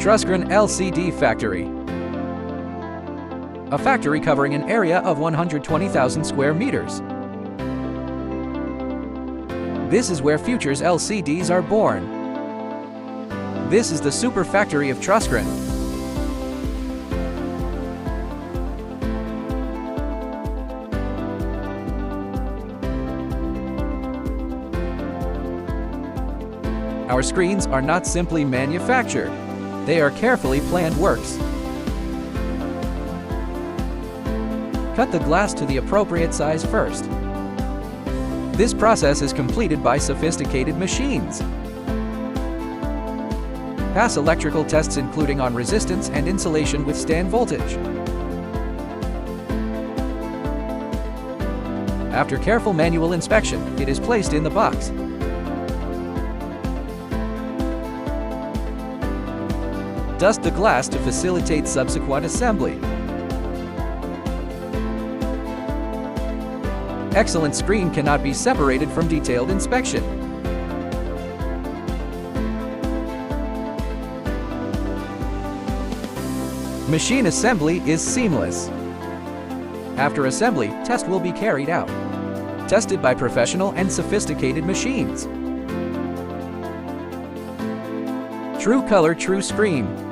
Truscren LCD Factory. A factory covering an area of 120,000 square meters. This is where future's LCDs are born. This is the super factory of Truscren. Our screens are not simply manufactured. They are carefully planned works. Cut the glass to the appropriate size first. This process is completed by sophisticated machines. Pass electrical tests including on resistance and insulation withstand voltage. After careful manual inspection, it is placed in the box. Dust the glass to facilitate subsequent assembly. Excellent screen cannot be separated from detailed inspection. Machine assembly is seamless. After assembly, test will be carried out. Tested by professional and sophisticated machines. True color, true screen.